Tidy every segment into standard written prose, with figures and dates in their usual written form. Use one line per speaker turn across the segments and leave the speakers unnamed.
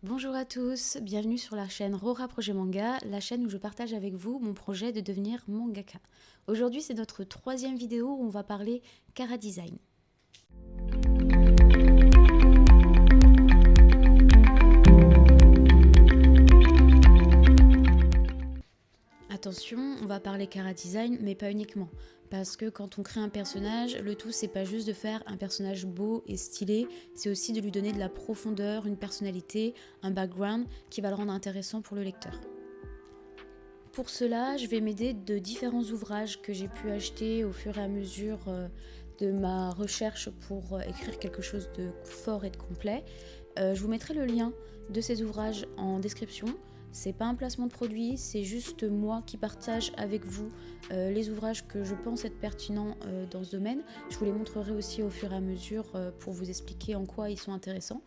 Bonjour à tous, bienvenue sur la chaîne Rora Projet Manga, la chaîne où je partage avec vous mon projet de devenir mangaka. Aujourd'hui c'est notre troisième vidéo où on va parler Chara Design. Attention, on va parler Chara Design mais pas uniquement. Parce que quand on crée un personnage, le tout c'est pas juste de faire un personnage beau et stylé, c'est aussi de lui donner de la profondeur, une personnalité, un background qui va le rendre intéressant pour le lecteur. Pour cela, je vais m'aider de différents ouvrages que j'ai pu acheter au fur et à mesure de ma recherche pour écrire quelque chose de fort et de complet. Je vous mettrai le lien de ces ouvrages en description. C'est pas un placement de produit, c'est juste moi qui partage avec vous les ouvrages que je pense être pertinents dans ce domaine. Je vous les montrerai aussi au fur et à mesure pour vous expliquer en quoi ils sont intéressants.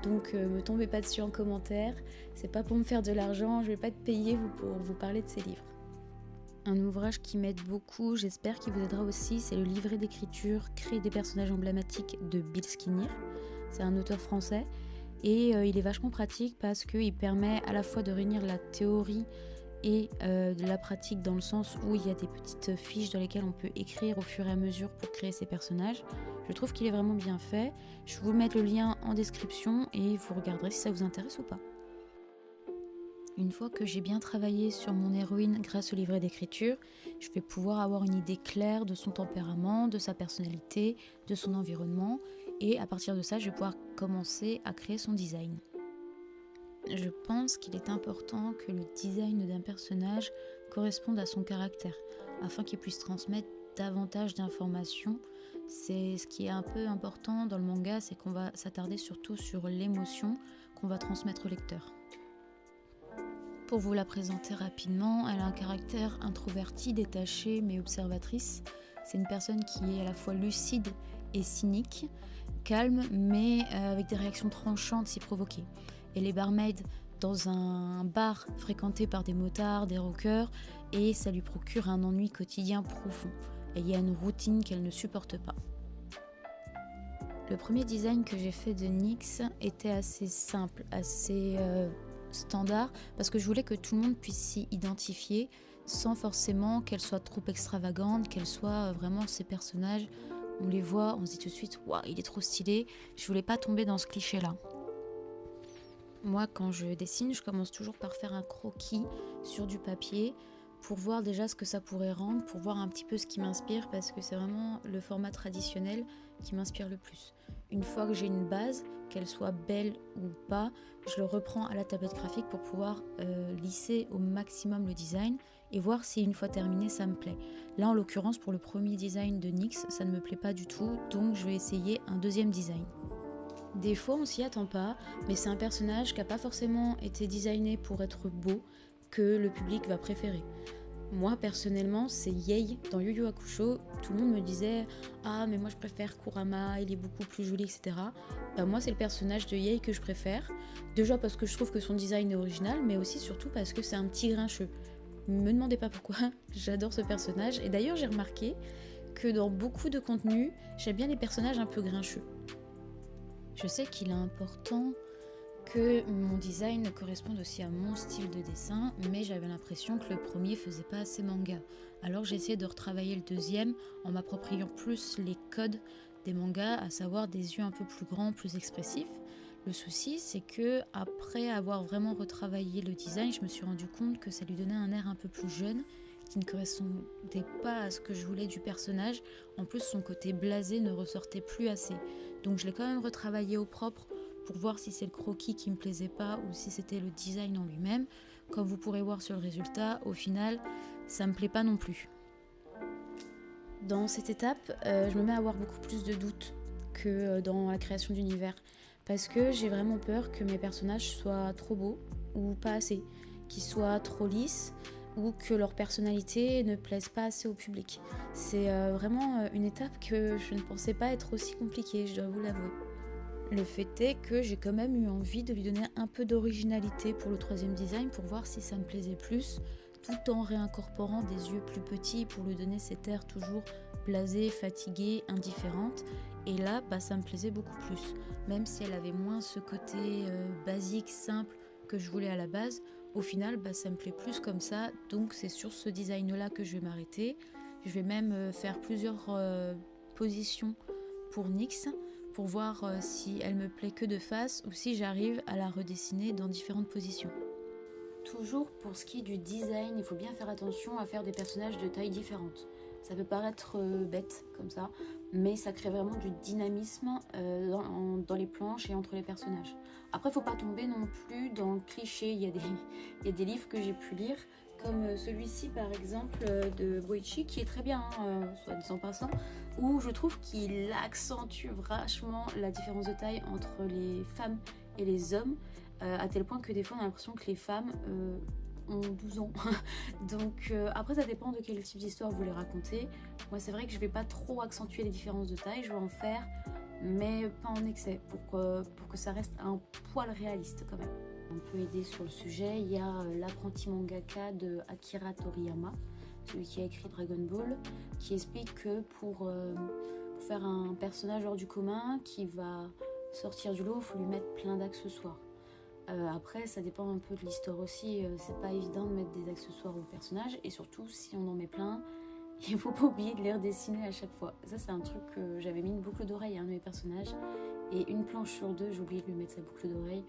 Donc me tombez pas dessus en commentaire, c'est pas pour me faire de l'argent, je vais pas être payée pour vous parler de ces livres. Un ouvrage qui m'aide beaucoup, j'espère qu'il vous aidera aussi, c'est le livret d'écriture Créer des personnages emblématiques de Bill Skinner. C'est un auteur français et il est vachement pratique parce qu'il permet à la fois de réunir la théorie et de la pratique dans le sens où il y a des petites fiches dans lesquelles on peut écrire au fur et à mesure pour créer ses personnages. Je trouve qu'il est vraiment bien fait. Je vais vous mettre le lien en description et vous regarderez si ça vous intéresse ou pas. Une fois que j'ai bien travaillé sur mon héroïne grâce au livret d'écriture, je vais pouvoir avoir une idée claire de son tempérament, de sa personnalité, de son environnement et à partir de ça, je vais pouvoir commencer à créer son design. Je pense qu'il est important que le design d'un personnage corresponde à son caractère, afin qu'il puisse transmettre davantage d'informations. C'est ce qui est un peu important dans le manga, c'est qu'on va s'attarder surtout sur l'émotion qu'on va transmettre au lecteur. Pour vous la présenter rapidement, elle a un caractère introverti, détaché mais observatrice. C'est une personne qui est à la fois lucide et cynique, calme mais avec des réactions tranchantes si provoquées. Elle est barmaid dans un bar fréquenté par des motards, des rockers, et ça lui procure un ennui quotidien profond. Et il y a une routine qu'elle ne supporte pas. Le premier design que j'ai fait de Nyx était assez simple, assez standard, parce que je voulais que tout le monde puisse s'y identifier sans forcément qu'elle soit trop extravagante, qu'elle soit vraiment ces personnages. On les voit, on se dit tout de suite, waouh, il est trop stylé. Je voulais pas tomber dans ce cliché-là. Moi, quand je dessine, je commence toujours par faire un croquis sur du papier pour voir déjà ce que ça pourrait rendre, pour voir un petit peu ce qui m'inspire, parce que c'est vraiment le format traditionnel qui m'inspire le plus. Une fois que j'ai une base, qu'elle soit belle ou pas, je le reprends à la tablette graphique pour pouvoir lisser au maximum le design et voir si une fois terminé, ça me plaît. Là, en l'occurrence, pour le premier design de Nyx, ça ne me plaît pas du tout, donc je vais essayer un deuxième design. Des fois on s'y attend pas, mais c'est un personnage qui n'a pas forcément été designé pour être beau que le public va préférer. Moi personnellement c'est Yei dans Yu Yu Hakusho, tout le monde me disait « Ah mais moi je préfère Kurama, il est beaucoup plus joli etc. » Moi c'est le personnage de Yei que je préfère, déjà parce que je trouve que son design est original, mais aussi surtout parce que c'est un petit grincheux. Me demandez pas pourquoi, j'adore ce personnage, et d'ailleurs j'ai remarqué que dans beaucoup de contenus, j'aime bien les personnages un peu grincheux. Je sais qu'il est important que mon design corresponde aussi à mon style de dessin, mais j'avais l'impression que le premier faisait pas assez manga. Alors j'ai essayé de retravailler le deuxième en m'appropriant plus les codes des mangas, à savoir des yeux un peu plus grands, plus expressifs. Le souci, c'est que après avoir vraiment retravaillé le design, je me suis rendu compte que ça lui donnait un air un peu plus jeune, qui ne correspondait pas à ce que je voulais du personnage. En plus, son côté blasé ne ressortait plus assez. Donc je l'ai quand même retravaillé au propre pour voir si c'est le croquis qui me plaisait pas ou si c'était le design en lui-même. Comme vous pourrez voir sur le résultat, au final, ça me plaît pas non plus. Dans cette étape, je me mets à avoir beaucoup plus de doutes que dans la création d'univers. Parce que j'ai vraiment peur que mes personnages soient trop beaux ou pas assez, qu'ils soient trop lisses ou que leur personnalité ne plaise pas assez au public. C'est vraiment une étape que je ne pensais pas être aussi compliquée, je dois vous l'avouer. Le fait est que j'ai quand même eu envie de lui donner un peu d'originalité pour le troisième design pour voir si ça me plaisait plus, tout en réincorporant des yeux plus petits pour lui donner cet air toujours blasée, fatiguée, indifférente. Et là, ça me plaisait beaucoup plus. Même si elle avait moins ce côté basique, simple que je voulais à la base, au final, ça me plaît plus comme ça. Donc c'est sur ce design-là que je vais m'arrêter. Je vais même faire plusieurs positions pour NYX pour voir si elle me plaît que de face ou si j'arrive à la redessiner dans différentes positions. Toujours pour ce qui est du design, il faut bien faire attention à faire des personnages de tailles différentes. Ça peut paraître bête comme ça, mais ça crée vraiment du dynamisme dans les planches et entre les personnages. Après, il ne faut pas tomber non plus dans le cliché. Il y a des livres que j'ai pu lire, comme celui-ci par exemple de Boichi, qui est très bien, soit dit en passant, où je trouve qu'il accentue vachement la différence de taille entre les femmes et les hommes, à tel point que des fois on a l'impression que les femmes ont 12 ans. Donc après ça dépend de quel type d'histoire vous voulez raconter. Moi c'est vrai que je vais pas trop accentuer les différences de taille, je vais en faire, mais pas en excès, pour que ça reste un poil réaliste quand même. On peut aider sur le sujet, il y a l'apprenti mangaka de Akira Toriyama, celui qui a écrit Dragon Ball, qui explique que pour faire un personnage hors du commun qui va sortir du lot, il faut lui mettre plein d'accessoires. Après, ça dépend un peu de l'histoire aussi, c'est pas évident de mettre des accessoires au personnage, et surtout si on en met plein, il faut pas oublier de les redessiner à chaque fois. Ça c'est un truc que j'avais mis une boucle d'oreille à un de mes personnages, et une planche sur deux, j'ai oublié de lui mettre sa boucle d'oreille.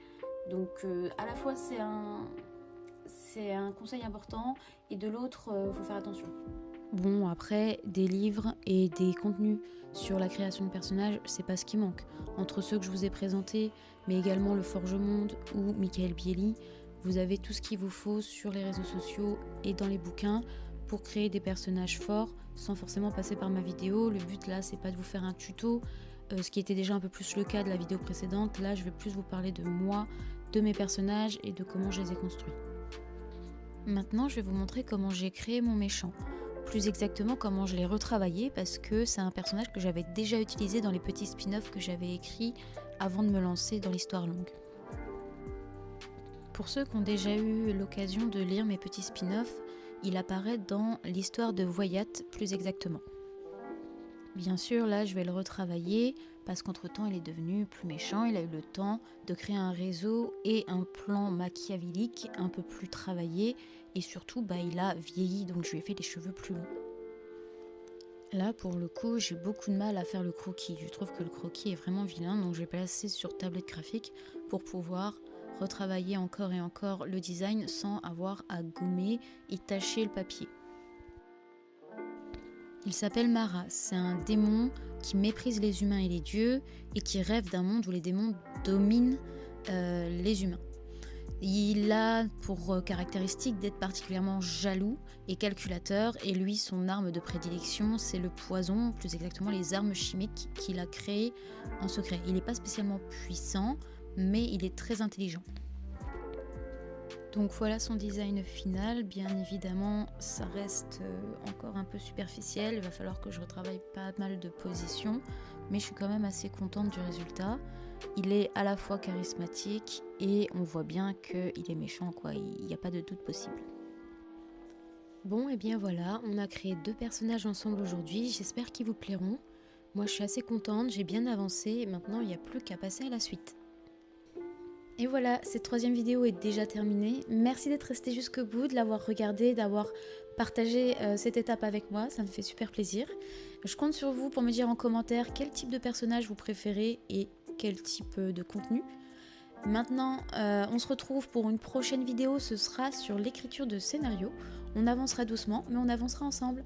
Donc à la fois c'est un conseil important, et de l'autre, faut faire attention. Bon, après, des livres et des contenus sur la création de personnages, c'est pas ce qui manque. Entre ceux que je vous ai présentés, mais également le Forge Monde ou Michael Bieli, vous avez tout ce qu'il vous faut sur les réseaux sociaux et dans les bouquins pour créer des personnages forts sans forcément passer par ma vidéo. Le but là, c'est pas de vous faire un tuto, ce qui était déjà un peu plus le cas de la vidéo précédente. Là, je vais plus vous parler de moi, de mes personnages et de comment je les ai construits. Maintenant, je vais vous montrer comment j'ai créé mon méchant. Plus exactement comment je l'ai retravaillé, parce que c'est un personnage que j'avais déjà utilisé dans les petits spin-offs que j'avais écrits avant de me lancer dans l'histoire longue. Pour ceux qui ont déjà eu l'occasion de lire mes petits spin-offs, il apparaît dans l'histoire de Voyat plus exactement. Bien sûr, là je vais le retravailler parce qu'entre-temps il est devenu plus méchant, il a eu le temps de créer un réseau et un plan machiavélique un peu plus travaillé, et surtout il a vieilli, donc je lui ai fait les cheveux plus longs. Là pour le coup j'ai beaucoup de mal à faire le croquis, je trouve que le croquis est vraiment vilain, donc je vais passer sur tablette graphique pour pouvoir retravailler encore et encore le design sans avoir à gommer et tacher le papier. Il s'appelle Mara, c'est un démon qui méprise les humains et les dieux et qui rêve d'un monde où les démons dominent les humains. Il a pour caractéristique d'être particulièrement jaloux et calculateur, et lui, son arme de prédilection, c'est le poison, plus exactement les armes chimiques qu'il a créées en secret. Il n'est pas spécialement puissant, mais il est très intelligent. Donc voilà son design final. Bien évidemment, ça reste encore un peu superficiel. Il va falloir que je retravaille pas mal de positions, mais je suis quand même assez contente du résultat. Il est à la fois charismatique et on voit bien qu'il est méchant, quoi. Il n'y a pas de doute possible. Bon, et bien voilà, on a créé 2 personnages ensemble aujourd'hui. J'espère qu'ils vous plairont. Moi, je suis assez contente, j'ai bien avancé et maintenant, il n'y a plus qu'à passer à la suite. Et voilà, cette 3e vidéo est déjà terminée. Merci d'être resté jusqu'au bout, de l'avoir regardé, d'avoir partagé cette étape avec moi, ça me fait super plaisir. Je compte sur vous pour me dire en commentaire quel type de personnage vous préférez et quel type de contenu. Maintenant, on se retrouve pour une prochaine vidéo, ce sera sur l'écriture de scénario. On avancera doucement, mais on avancera ensemble.